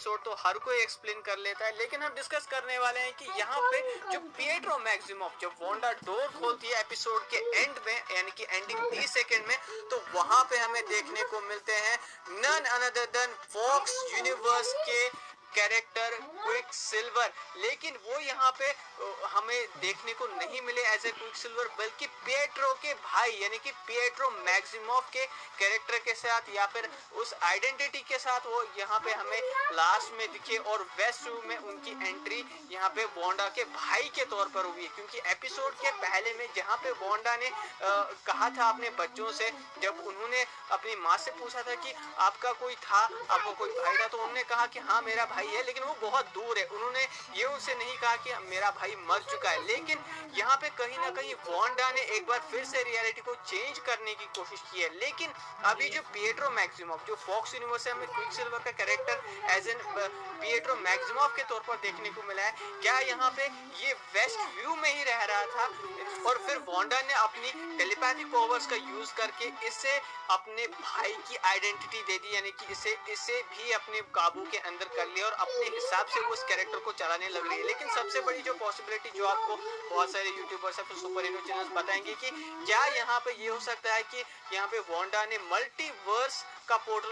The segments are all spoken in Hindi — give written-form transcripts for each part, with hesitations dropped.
एपिसोड तो हर कोई एक्सप्लेन कर लेता है, लेकिन हम डिस्कस करने वाले हैं कि यहाँ पे जो पिएट्रो मैक्सिमोफ जब वांडा डोर खोलती है एपिसोड के एंड में, यानी कि एंडिंग 30 सेकंड में, तो वहां पे हमें देखने को मिलते हैं none another than Fox universe के कैरेक्टर क्विक सिल्वर। लेकिन वो यहाँ पे हमें देखने को नहीं मिले एज ए क्विक सिल्वर, बल्कि पिएट्रो के भाई यानी कि पिएट्रो मैक्सिमोफ के कैरेक्टर के साथ या फिर उस आइडेंटिटी के साथ वो यहाँ पे हमें लास्ट में दिखे। और वेस्ट में उनकी एंट्री यहाँ पे वांडा के भाई के तौर पर हुई है, क्योंकि एपिसोड के पहले में जहाँ पे वांडा ने कहा था अपने बच्चों से, जब उन्होंने अपनी माँ से पूछा था कि आपका कोई था, आपका कोई भाई था, तो उन्होंने कहा कि हाँ मेरा भाई है, लेकिन वो बहुत दूर है। उन्होंने ये उनसे नहीं कहा कि मेरा भाई मर चुका है। लेकिन यहाँ पे कहीं ना कहीं वांडा ने एक बार फिर से रियलिटी को चेंज करने की कोशिश की है। लेकिन अभी जो पिएट्रो मैक्सिमोफ जो फॉक्स यूनिवर्स में क्विक सिल्वर का character as an Pietro Maximoff के तौर पर देखने को मिला है, क्या यहाँ पे ये वेस्ट व्यू में ही रह रहा था और फिर वांडा ने अपनी टेलीपैथी पावर्स का यूज करके इसे अपने भाई की आइडेंटिटी दे दी, यानी कि इसे भी अपने काबू के अंदर कर लिया और अपने हिसाब से वो उस कैरेक्टर को चलाने लग रही है। लेकिन सबसे बड़ी जो पॉसिबिलिटी जो आपको बहुत सारे यूट्यूबर्स या फिर सुपर हीरो चैनल्स बताएंगे कि क्या यहाँ पे ये हो सकता है कि यहाँ पे वांडा ने मल्टीवर्स का पोर्टल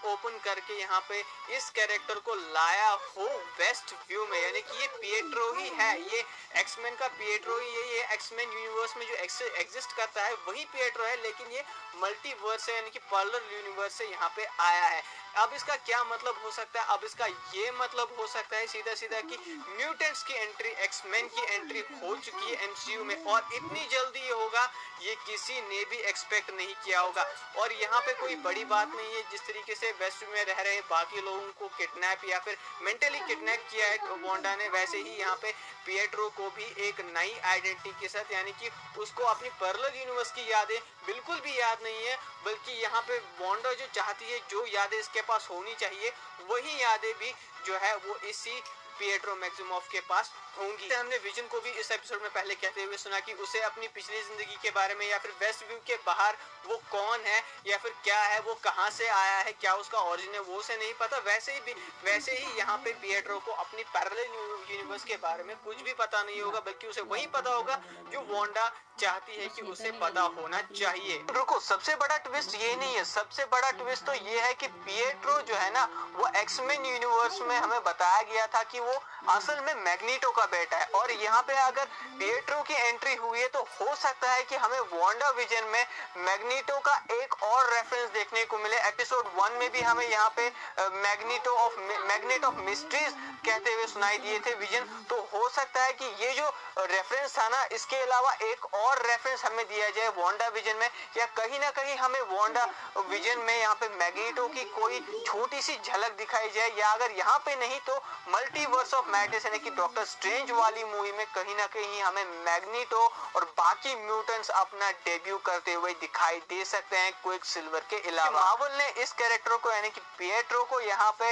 ओपन करके यहाँ पे इस कैरेक्टर को लाया हो वेस्ट व्यू में, यानी कि ये पिएट्रो ही है, ये एक्समैन का पिएट्रो ही है, ये एक्समैन यूनिवर्स में जो एग्जिस्ट करता है वही पिएट्रो है, लेकिन ये मल्टीवर्स है यानी कि पैरेलल यूनिवर्स से यहाँ पे आया है। अब इसका क्या मतलब हो सकता है? अब इसका ये मतलब हो सकता है सीधा सीधा कि म्यूटेंट्स की एंट्री, एक्समैन की एंट्री हो चुकी है एमसीयू में, और इतनी जल्दी ये होगा ये किसी ने भी एक्सपेक्ट नहीं किया होगा। और यहाँ पे कोई बड़ी बात नहीं है, जिस तरीके से वेस्ट में रह रहे बाकी लोगों को किडनैप या फिर मेंटली किडनैप किया है वांडा ने, वैसे ही यहाँ पे पिएट्रो को भी एक नई आइडेंटिटी के साथ, यानी कि उसको अपनी पैरेलल यूनिवर्स की यादें बिल्कुल भी याद नहीं है, बल्कि यहाँ पे वांडा जो चाहती है, जो यादें इसके पास होनी चाहिए, वही यादें भी जो है वो इसी पिएट्रो मैक्सिमोफ के पास होंगी। हमने विजन को भी इस एपिसोड में पहले कहते हुए सुना कि उसे अपनी पिछली जिंदगी के बारे में या फिर वेस्ट व्यू के बाहर वो कौन है या फिर क्या है, वो कहां से आया है, क्या उसका ओरिजिन है, वो उसे नहीं पता। वैसे ही यहाँ पे पिएट्रो को अपनी पैरेलल यूनिवर्स के बारे में कुछ भी पता नहीं होगा, बल्कि उसे वही पता होगा जो वांडा चाहती है कि उसे पता होना चाहिए। रुको, सबसे बड़ा ट्विस्ट ये नहीं है, सबसे बड़ा ट्विस्ट तो ये है कि पिएट्रो जो है ना, वो एक्समैन यूनिवर्स में हमें बताया गया था कि वो असल में मैग्नीटो का बेटा है। और यहाँ पे अगर पिएट्रो की एंट्री हुई है तो हो सकता है कि हमें वांडा विजन में मैग्नीटो का एक और रेफरेंस देखने को मिले। एपिसोड 1 में भी हमें यहाँ पे मैग्नेट ऑफ मिस्ट्रीज कहते हुए सुनाई दिए थे विजन, तो हो सकता है कि ये जो रेफरेंस था ना, इसके अलावा एक और रेफरेंस हमें दिया जाए वांडा विजन में, या कहीं ना कहीं हमें वांडा विजन में यहाँ पे मैग्नीटो की कोई छोटी सी झलक दिखाई जाए, या अगर यहाँ पे नहीं तो मल्टीवर्स ऑफ मैडनेस यानी कि डॉक्टर स्ट्रेंज वाली मूवी में कहीं ना कहीं हमें मैग्नीटो और बाकी म्यूटेंट्स अपना डेब्यू करते हुए दिखाई दे सकते हैं क्विक सिल्वर के अलावा। मार्वल ने इस कैरेक्टर को यानी कि पिएट्रो को यहाँ पे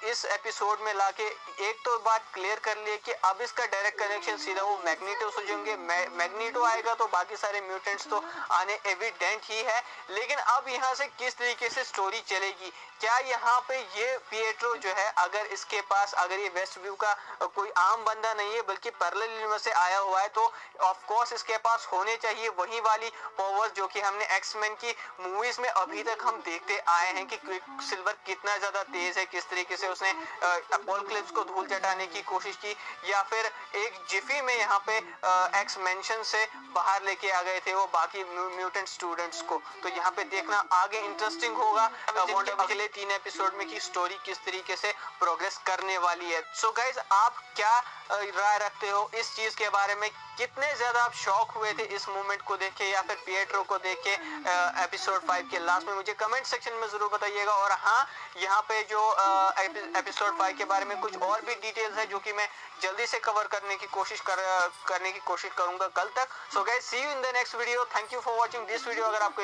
इस एपिसोड में लाके एक तो बात क्लियर कर ली कि अब इसका डायरेक्ट कनेक्शन सीधा वो मैग्नीटो से होंगे। मैग्नीटो आएगा तो बाकी सारे म्यूटेंट्स तो आने एविडेंट ही है, लेकिन अब यहाँ से किस तरीके से स्टोरी चलेगी, क्या यहाँ पे ये पिएट्रो जो है, अगर इसके पास, अगर ये वेस्ट व्यू का कोई आम बंदा नहीं है बल्कि पैरेलल यूनिवर्स से आया हुआ है, तो ऑफ कोर्स इसके पास होने चाहिए वही वाली पावर्स जो कि हमने एक्समैन की मूवीज में अभी तक हम देखते आए हैं कि क्विक सिल्वर कितना ज्यादा तेज है, किस तरीके से उसने अपोकलिप्स को धूल चटाने की कोशिश की, या फिर एक जिफी में यहाँ पे एक्स मेंशन से बाहर लेके आ गए थे वो बाकी म्यूटेंट स्टूडेंट्स को। तो यहाँ पे देखना आगे इंटरेस्टिंग होगा अगले 3 एपिसोड में कि स्टोरी किस तरीके से प्रोग्रेस करने वाली है। सो गाइज, आप क्या राय रखते हो इस चीज के बारे में? कितने ज्यादा आप शॉक हुए थे इस मूवमेंट को देख के या फिर पिएट्रो को देख के एपिसोड 5 के लास्ट में? मुझे कमेंट सेक्शन में जरूर बताइएगा। और हाँ, यहाँ पे जो एपिसोड 5 के बारे में कुछ और भी डिटेल्स है जो कि मैं जल्दी से कवर करने की कोशिश करूंगा कल तक। So guys, see you in the next video. Thank you for watching this video. अगर आपको